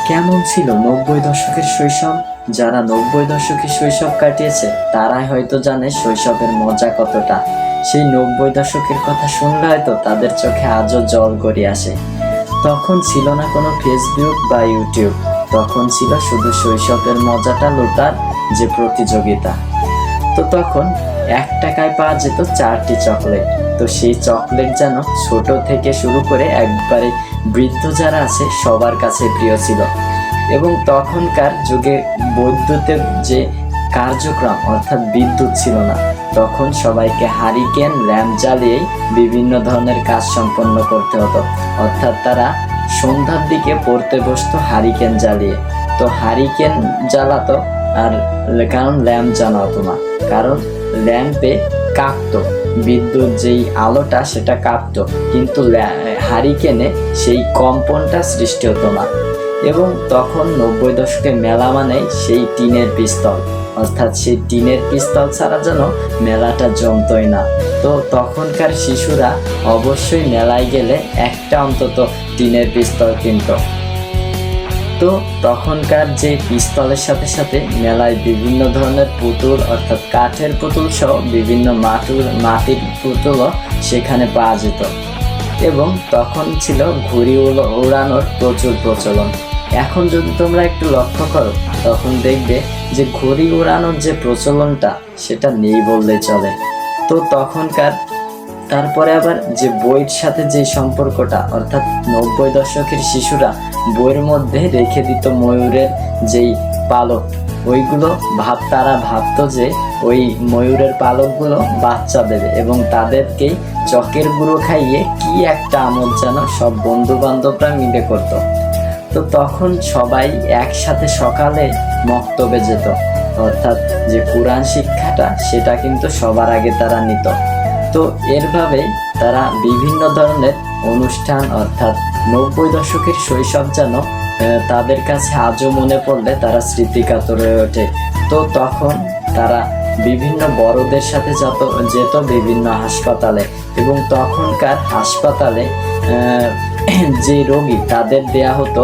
কেমন ছিল 90 দশকের শৈশব? যারা 90 দশকে শৈশব কাটিয়েছে তারাই হয়তো জানে শৈশবের মজা কতটা। সেই 90 দশকের কথা শুনলে হয়তো তাদের চোখে আজও জল গড়িয়ে আসে। তখন ছিল না কোনো ফেসবুক বা ইউটিউব, তখন ছিল শুধু শৈশবের মজাটা লুটার যে প্রতিযোগিতা। তো তখন 1 টাকায় পাওয়া যেত 4টি চকলেট। তো সেই চকলেট যেন ছোট থেকে শুরু করে একবারে বৃদ্ধ যারা আছে সবার কাছে প্রিয় ছিল। এবং তখনকার যুগে বৈদ্যুতের যে কার্যক্রম অর্থাৎ বিদ্যুৎ ছিল না, তখন সবাইকে হারিকেন ল্যাম্প জ্বালিয়েই বিভিন্ন ধরনের কাজ সম্পন্ন করতে হতো। অর্থাৎ তারা সন্ধ্যার দিকে পড়তে বসতো হারিকেন জ্বালিয়ে। তো হারিকেন জ্বালাতো, আর কারণ ল্যাম্প জ্বালাতো না, কারণ ল্যাম্পে কাঁপতো, বিদ্যুৎ যেই আলোটা সেটা কাঁপতো, কিন্তু হারিকেনে সেই কম্পনটা সৃষ্টি হতো না। এবং তখন 90 দশকে মেলা মানেই সেই টিনের পিস্তল, অর্থাৎ সেই টিনের পিস্তল ছাড়া যেন মেলাটা জমতই না। তো তখনকার শিশুরা অবশ্যই মেলায় গেলে একটা অন্তত টিনের পিস্তল কিনত। তো তখনকার যে পিস্তলের সাথে সাথে মেলায় বিভিন্ন ধরনের পুতুল অর্থাৎ কাঠের পুতুল সহ বিভিন্ন মাটির পুতুলও সেখানে পাওয়া যেত। এবং তখন ছিল ঘুড়ি উড়ানোর প্রচুর প্রচলন। এখন যদি তোমরা একটু লক্ষ্য করো তখন দেখবে যে ঘুড়ি উড়ানোর যে প্রচলনটা সেটা নেই বললেই চলে। তো তখনকার তারপরে আবার যে বইয়ের সাথে যে সম্পর্কটা, অর্থাৎ 90 দশকের শিশুরা বইয়ের মধ্যে রেখে দিত ময়ূরের যেই পালক, ওইগুলো তারা ভাবতো যে ওই ময়ূরের পালকগুলো বাচ্চা দেবে এবং তাদেরকেই চকের গুঁড়ো খাইয়ে কি একটা আমোদ যেন সব বন্ধু বান্ধবরা মিলে করতো। তো তখন সবাই একসাথে সকালে মক্তবে যেত, অর্থাৎ যে কোরআন শিক্ষাটা সেটা কিন্তু সবার আগে তারা নিত। তো এরভাবেই তারা বিভিন্ন ধরনের অনুষ্ঠান, অর্থাৎ 90 দশকের শৈশব যেন তাদের কাছে আজও মনে পড়লে তারা স্মৃতিকাতর হয়ে ওঠে। তো তখন তারা বিভিন্ন বড়দের সাথে যেত বিভিন্ন হাসপাতালে, এবং তখনকার হাসপাতালে যে রোগী তাদের দেয়া হতো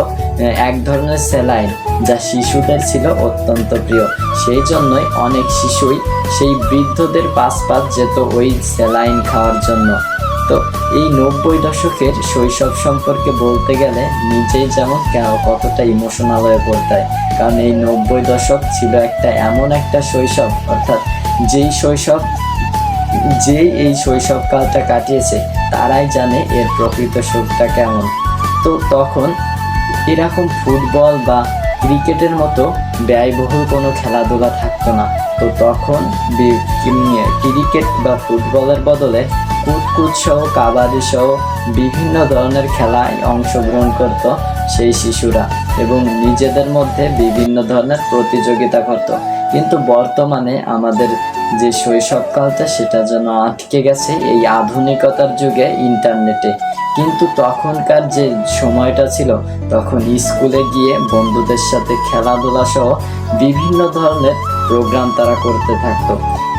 এক ধরনের স্যালাইন, যা শিশুদের ছিল অত্যন্ত প্রিয়। সেই জন্যই অনেক শিশুই সেই বৃদ্ধদের পাশ যেত ওই স্যালাইন খাওয়ার জন্য। তো এই 90 দশকের শৈশব সম্পর্কে বলতে গেলে নিজেই যেমন কতটা ইমোশনাল হয়ে পড়তে হয়, কারণ এই 90 দশক ছিল এমন একটা শৈশব, অর্থাৎ এই শৈশবকালটা কাটিয়েছে তারাই জানে এর প্রকৃত সুখটা কেমন। তো তখন এরকম ফুটবল বা ক্রিকেটের মতো ব্যয়বহুল কোনো খেলাধুলা থাকতো না। তো তখন ক্রিকেট বা ফুটবলের বদলে কুতকুত সহ কাবাডি সহ বিভিন্ন ধরনের খেলায় অংশগ্রহণ করত সেই শিশুরা, এবং নিজেদের মধ্যে বিভিন্ন ধরনের প্রতিযোগিতা করত। কিন্তু বর্তমানে আমাদের যে শৈশবকালটা সেটা যেন আটকে গেছে এই আধুনিকতার যুগে, ইন্টারনেটে। কিন্তু তখনকার যে সময়টা ছিল, তখন স্কুলে গিয়ে বন্ধুদের সাথে খেলাধুলা সহ বিভিন্ন ধরনের প্রোগ্রাম তারা করতে থাকতো।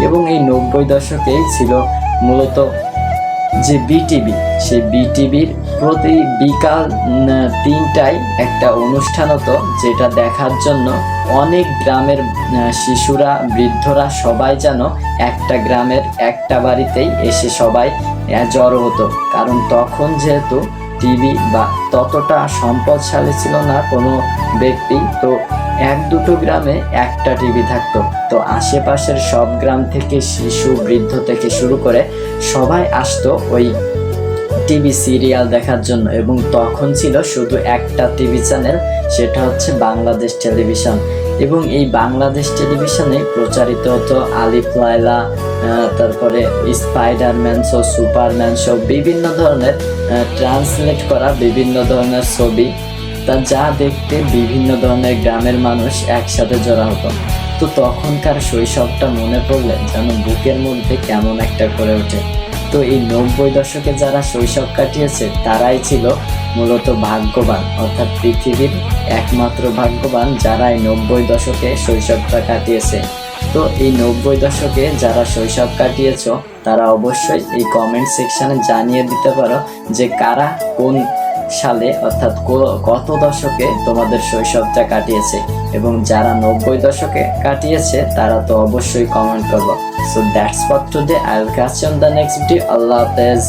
এবং এই 90 দশকেই ছিল মূলত যে বিটিভি, সেই বিটিভির প্রতি বিকাল 3টায় একটা অনুষ্ঠান হতো, যেটা দেখার জন্য অনেক গ্রামের শিশুরা বৃদ্ধরা সবাই যেন একটা গ্রামের একটা বাড়িতেই এসে সবাই জড়ো হতো। কারণ তখন যেহেতু টিভি বা ততটা সম্পদশালী ছিল না কোনো ব্যক্তি, তো 1-2 গ্রামে একটা টিভি থাকতো। তো আশেপাশের সব গ্রাম থেকে শিশু বৃদ্ধ থেকে শুরু করে সবাই আসতো ওই টিভি সিরিয়াল দেখার জন্য। এবং তখন ছিল শুধু একটা টিভি চ্যানেল, সেটা হচ্ছে বাংলাদেশ টেলিভিশন। এবং এই বাংলাদেশ টেলিভিশনে প্রচারিত হতো আলিফ লায়লা, তারপরে স্পাইডারম্যান শো, সুপারম্যান শো, বিভিন্ন ধরনের ট্রান্সলেট করা বিভিন্ন ধরনের ছবি, যা দেখতে বিভিন্ন ধরনের গ্রামের মানুষ একসাথে জড়া হতো। তো তখনকার শৈশবটা মনে পড়লে যেন বুকের মধ্যে কেমন একটা করে ওঠে। তো এই 90 দশকে যারা শৈশব কাটিয়েছে তারাই ছিল মূলত ভাগ্যবান, অর্থাৎ পৃথিবীর একমাত্র ভাগ্যবান যারা এই 90 দশকে শৈশবটা কাটিয়েছে। তো এই 90 দশকে যারা শৈশব কাটিয়েছ তারা অবশ্যই এই কমেন্ট সেকশানে জানিয়ে দিতে পারো যে কারা কোন সালে অর্থাৎ কত দশকে তোমাদের শৈশবটা কাটিয়েছে, এবং যারা 90 দশকে কাটিয়েছে তারা তো অবশ্যই কমেন্ট করবো। So that's for today, I will catch you on the next video. আল্লাহ হাফেজ।